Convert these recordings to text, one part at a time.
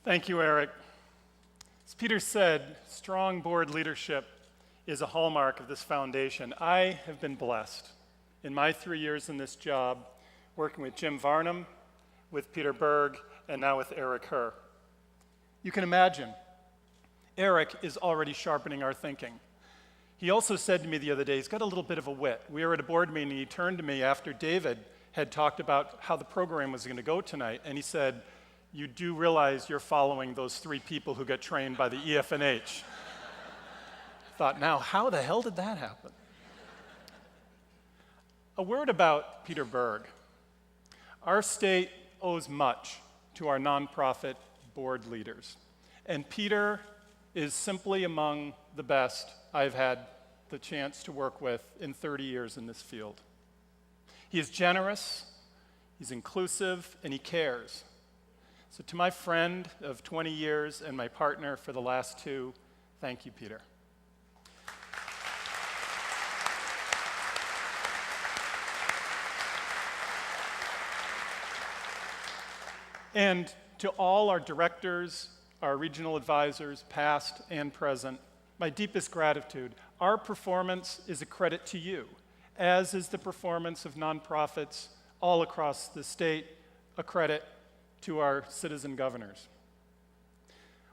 Thank you, Eric. As Peter said, strong board leadership is a hallmark of this foundation. I have been blessed in my 3 years in this job, working with Jim Varnum, with Peter Berg, and now with Eric Herr. You can imagine, Eric is already sharpening our thinking. He also said to me the other day, he's got a little bit of a wit. We were at a board meeting, and he turned to me after David had talked about how the program was going to go tonight, and he said, "You do realize you're following those 3 people who got trained by the EF&H." I thought, now, how the hell did that happen? A word about Peter Berg. Our state owes much to our nonprofit board leaders, and Peter is simply among the best I've had the chance to work with in 30 years in this field. He is generous, he's inclusive, and he cares. So to my friend of 20 years and my partner for the last 2, thank you, Peter. And to all our directors, our regional advisors, past and present, my deepest gratitude. Our performance is a credit to you, as is the performance of nonprofits all across the state, a credit to our citizen governors.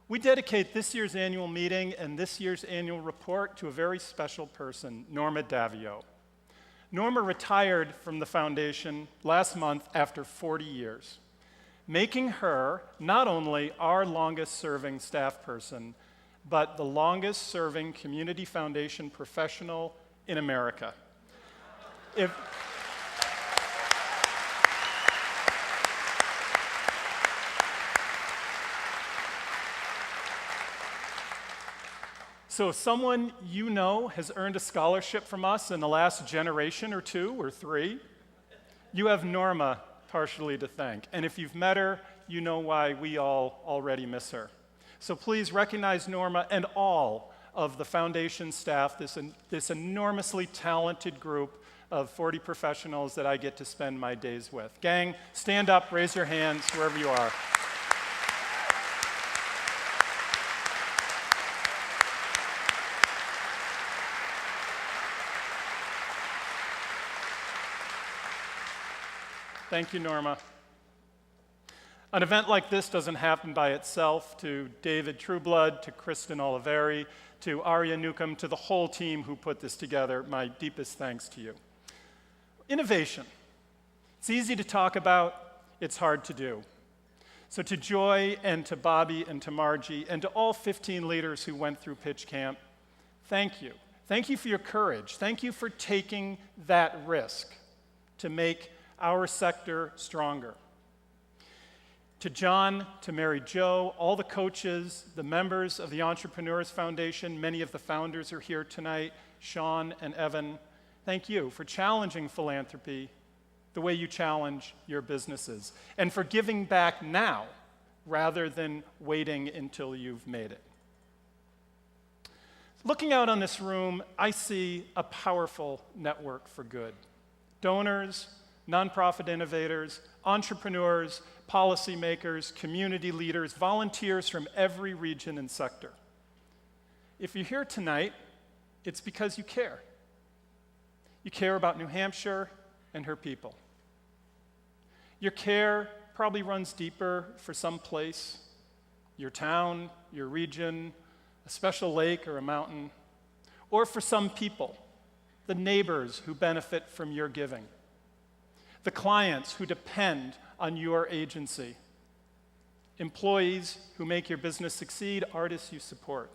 We dedicate this year's annual meeting and this year's annual report to a very special person, Norma Davio. Norma retired from the foundation last month after 40 years, making her not only our longest-serving staff person, but the longest-serving community foundation professional in America. So if someone you know has earned a scholarship from us in the last generation or 2 or 3, you have Norma partially to thank. And if you've met her, you know why we all already miss her. So please recognize Norma and all of the foundation staff, this enormously talented group of 40 professionals that I get to spend my days with. Gang, stand up, raise your hands wherever you are. Thank you, Norma. An event like this doesn't happen by itself. To David Trueblood, to Kristen Oliveri, to Arya Newcomb, to the whole team who put this together, my deepest thanks to you. Innovation. It's easy to talk about, it's hard to do. So to Joy and to Bobby and to Margie and to all 15 leaders who went through Pitch Camp, thank you. Thank you for your courage. Thank you for taking that risk to make our sector stronger. To John, to Mary Jo, all the coaches, the members of the Entrepreneurs Foundation, many of the founders are here tonight, Sean and Evan, thank you for challenging philanthropy the way you challenge your businesses, and for giving back now rather than waiting until you've made it. Looking out on this room, I see a powerful network for good. Donors, nonprofit innovators, entrepreneurs, policymakers, community leaders, volunteers from every region and sector. If you're here tonight, it's because you care. You care about New Hampshire and her people. Your care probably runs deeper for some place, your town, your region, a special lake or a mountain, or for some people, the neighbors who benefit from your giving, the clients who depend on your agency, employees who make your business succeed, artists you support.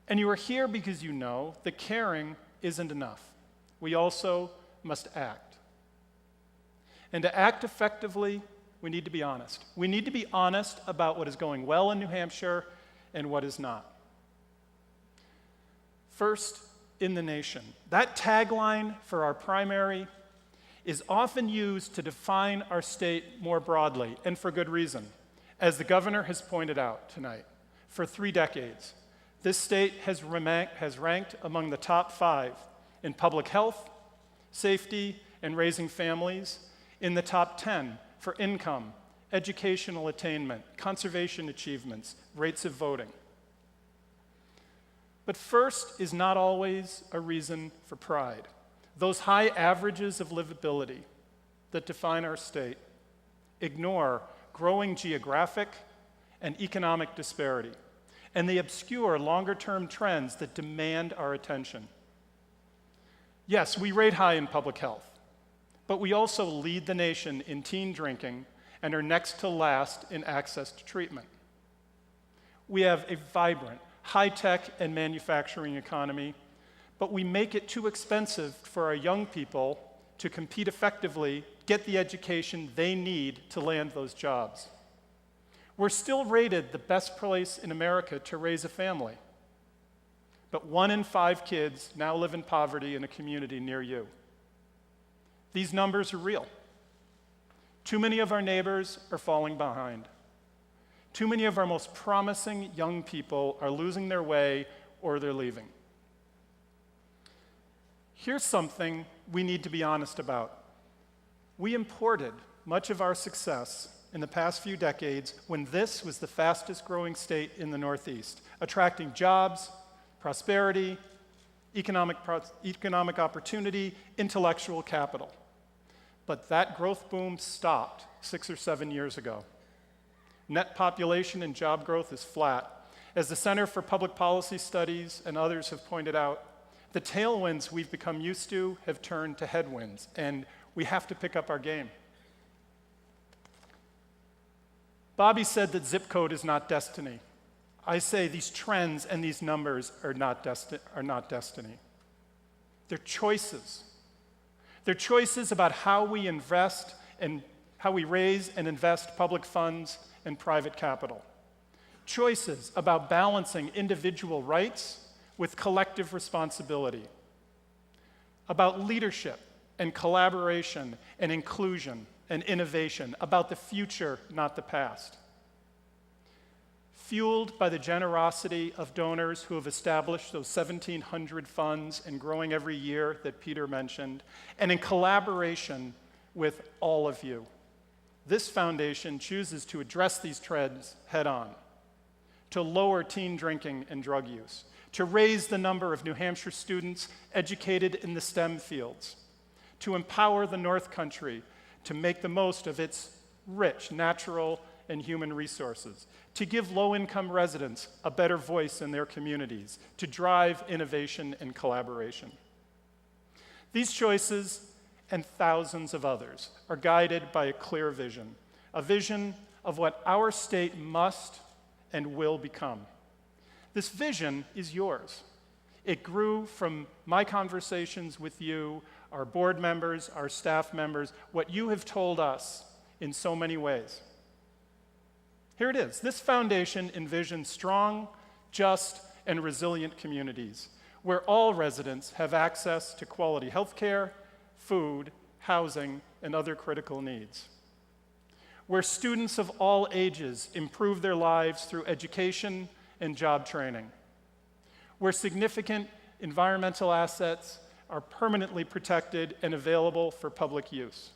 And you are here because you know that caring isn't enough. We also must act. And to act effectively, we need to be honest. We need to be honest about what is going well in New Hampshire and what is not. First in the nation. That tagline for our primary is often used to define our state more broadly, and for good reason. As the governor has pointed out tonight, for 3 decades, this state has ranked among the top 5 in public health, safety, and raising families, in the top 10 for income educational attainment, conservation achievements, rates of voting. But first is not always a reason for pride. Those high averages of livability that define our state ignore growing geographic and economic disparity, and they obscure longer-term trends that demand our attention. Yes, we rate high in public health, but we also lead the nation in teen drinking and are next to last in access to treatment. We have a vibrant, high-tech and manufacturing economy, but we make it too expensive for our young people to compete effectively, get the education they need to land those jobs. We're still rated the best place in America to raise a family, but 1 in 5 kids now live in poverty in a community near you. These numbers are real. Too many of our neighbors are falling behind. Too many of our most promising young people are losing their way or they're leaving. Here's something we need to be honest about. We imported much of our success in the past few decades when this was the fastest growing state in the Northeast, attracting jobs, prosperity, economic opportunity, intellectual capital. But that growth boom stopped 6 or 7 years ago. Net population and job growth is flat. As the Center for Public Policy Studies and others have pointed out, the tailwinds we've become used to have turned to headwinds, and we have to pick up our game. Bobby said that zip code is not destiny. I say these trends and these numbers are not destiny. They're choices. They're choices about how we invest and how we raise and invest public funds and private capital. Choices about balancing individual rights with collective responsibility. About leadership and collaboration and inclusion and innovation. About the future, not the past. Fueled by the generosity of donors who have established those 1,700 funds and growing every year that Peter mentioned, and in collaboration with all of you. This foundation chooses to address these trends head-on, to lower teen drinking and drug use, to raise the number of New Hampshire students educated in the STEM fields, to empower the North Country to make the most of its rich natural and human resources, to give low-income residents a better voice in their communities, to drive innovation and collaboration. These choices and thousands of others are guided by a clear vision, a vision of what our state must and will become. This vision is yours. It grew from my conversations with you, our board members, our staff members, what you have told us in so many ways. Here it is. This foundation envisions strong, just, and resilient communities where all residents have access to quality health care, food, housing, and other critical needs. Where students of all ages improve their lives through education and job training. Where significant environmental assets are permanently protected and available for public use.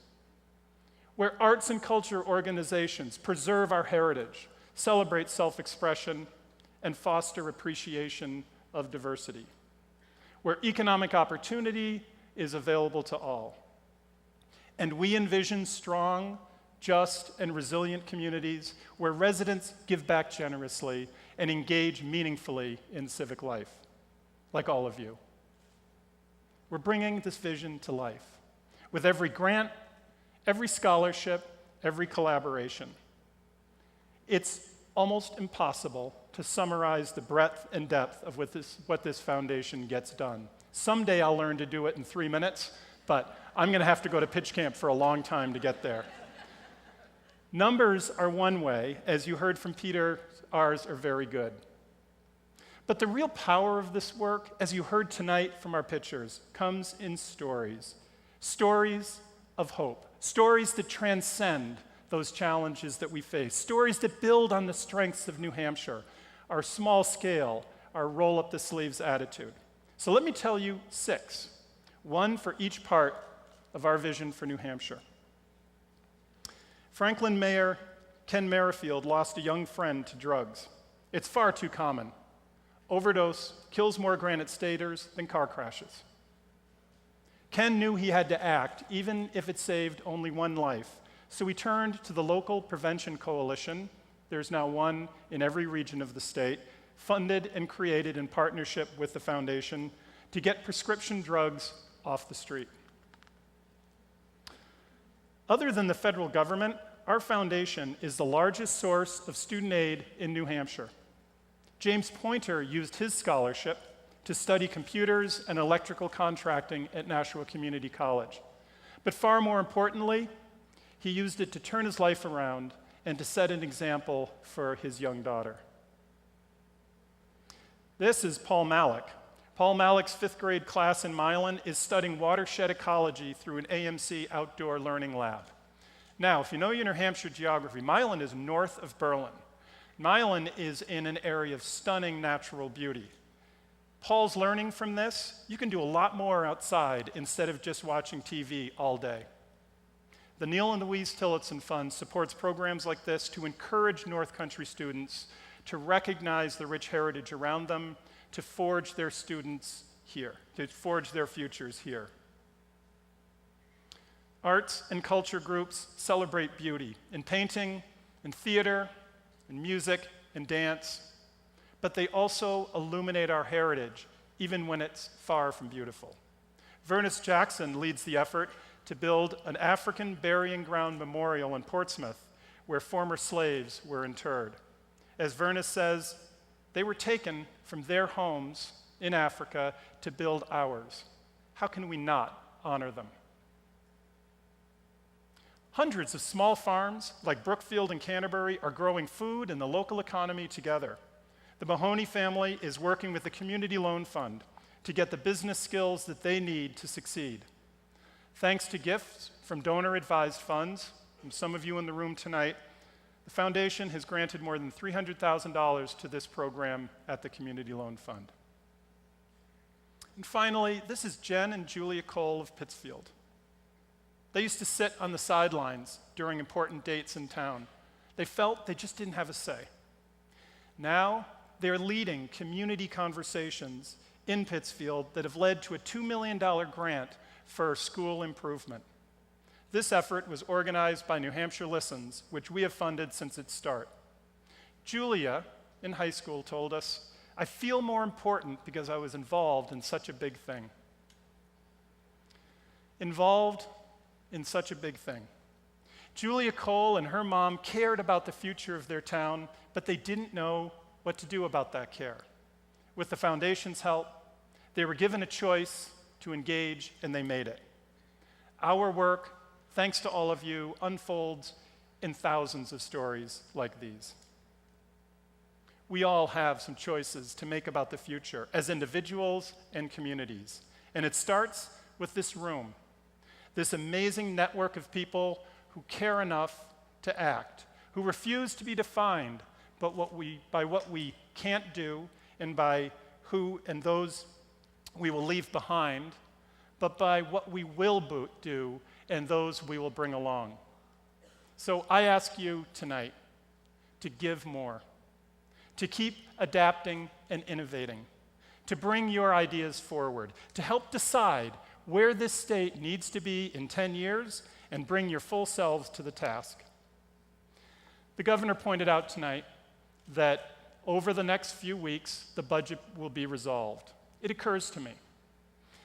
Where arts and culture organizations preserve our heritage, celebrate self-expression, and foster appreciation of diversity. Where economic opportunity is available to all. And we envision strong, just, and resilient communities where residents give back generously and engage meaningfully in civic life, like all of you. We're bringing this vision to life with every grant, every scholarship, every collaboration. It's almost impossible to summarize the breadth and depth of what this foundation gets done. Someday I'll learn to do it in 3 minutes, but I'm going to have to go to pitch camp for a long time to get there. Numbers are one way. As you heard from Peter, ours are very good. But the real power of this work, as you heard tonight from our pitchers, comes in stories. Stories of hope. Stories that transcend those challenges that we face. Stories that build on the strengths of New Hampshire, our small scale, our roll-up-the-sleeves attitude. So let me tell you 6, one for each part of our vision for New Hampshire. Franklin Mayor Ken Merrifield lost a young friend to drugs. It's far too common. Overdose kills more Granite Staters than car crashes. Ken knew he had to act, even if it saved only one life. So he turned to the local prevention coalition. There's now one in every region of the state, funded and created in partnership with the foundation to get prescription drugs off the street. Other than the federal government, our foundation is the largest source of student aid in New Hampshire. James Pointer used his scholarship to study computers and electrical contracting at Nashua Community College. But far more importantly, he used it to turn his life around and to set an example for his young daughter. This is Paul Malik. Paul Malik's 5th grade class in Milan is studying watershed ecology through an AMC outdoor learning lab. Now, if you know your New Hampshire geography, Milan is north of Berlin. Milan is in an area of stunning natural beauty. Paul's learning from this. You can do a lot more outside instead of just watching TV all day. The Neil and Louise Tillotson Fund supports programs like this to encourage North Country students to recognize the rich heritage around them, to forge their students here, to forge their futures here. Arts and culture groups celebrate beauty in painting, in theater, in music, in dance, but they also illuminate our heritage, even when it's far from beautiful. Vernice Jackson leads the effort to build an African burying ground memorial in Portsmouth, where former slaves were interred. As Vernice says, they were taken from their homes in Africa to build ours. How can we not honor them? Hundreds of small farms, like Brookfield and Canterbury, are growing food and the local economy together. The Mahoney family is working with the Community Loan Fund to get the business skills that they need to succeed. Thanks to gifts from donor-advised funds, from some of you in the room tonight, the foundation has granted more than $300,000 to this program at the Community Loan Fund. And finally, this is Jen and Julia Cole of Pittsfield. They used to sit on the sidelines during important dates in town. They felt they just didn't have a say. Now, they're leading community conversations in Pittsfield that have led to a $2 million grant for school improvement. This effort was organized by New Hampshire Listens, which we have funded since its start. Julia, in high school, told us, "I feel more important because I was involved in such a big thing." Involved in such a big thing. Julia Cole and her mom cared about the future of their town, but they didn't know what to do about that care. With the foundation's help, they were given a choice to engage, and they made it. Our work, thanks to all of you, unfolds in thousands of stories like these. We all have some choices to make about the future as individuals and communities. And it starts with this room, this amazing network of people who care enough to act, who refuse to be defined by what we can't do and by who and those we will leave behind, but by what we will do and those we will bring along. So I ask you tonight to give more, to keep adapting and innovating, to bring your ideas forward, to help decide where this state needs to be in 10 years and bring your full selves to the task. The governor pointed out tonight that over the next few weeks, the budget will be resolved. It occurs to me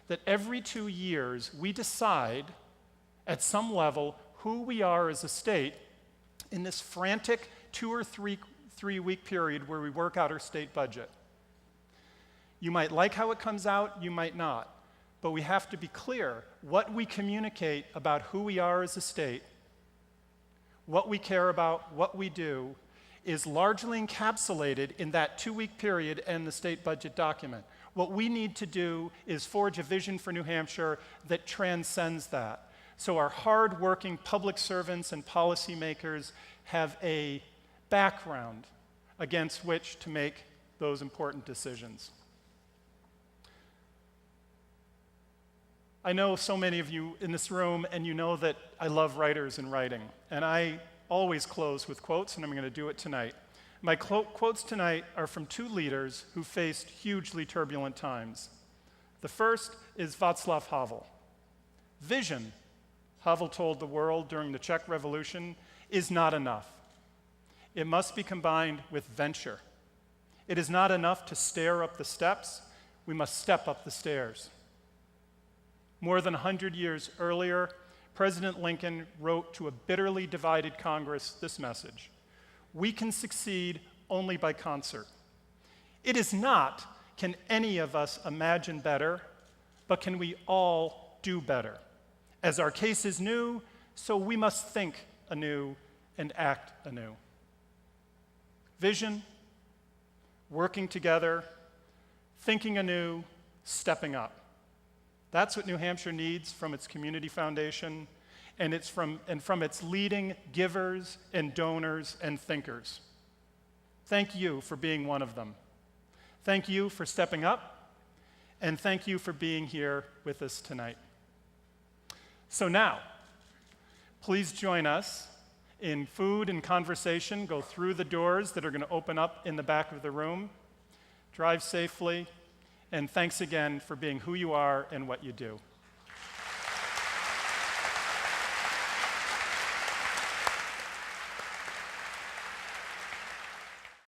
that every 2 years, we decide at some level who we are as a state in this frantic 2 or 3 week period where we work out our state budget. You might like how it comes out, you might not, but we have to be clear what we communicate about who we are as a state, what we care about, what we do, is largely encapsulated in that 2 week period and the state budget document. What we need to do is forge a vision for New Hampshire that transcends that. So our hard-working public servants and policymakers have a background against which to make those important decisions. I know so many of you in this room, and you know that I love writers and writing. And I always close with quotes, and I'm going to do it tonight. My quotes tonight are from two leaders who faced hugely turbulent times. The first is Václav Havel. Vision, Havel told the world during the Czech Revolution, is not enough. It must be combined with venture. It is not enough to stare up the steps. We must step up the stairs. More than 100 years earlier, President Lincoln wrote to a bitterly divided Congress this message: "We can succeed only by concert." It is not, can any of us imagine better, but can we all do better? As our case is new, so we must think anew and act anew. Vision, working together, thinking anew, stepping up. That's what New Hampshire needs from its community foundation, and from its leading givers and donors and thinkers. Thank you for being one of them. Thank you for stepping up, and thank you for being here with us tonight. So now, please join us in food and conversation. Go through the doors that are going to open up in the back of the room. Drive safely, and thanks again for being who you are and what you do.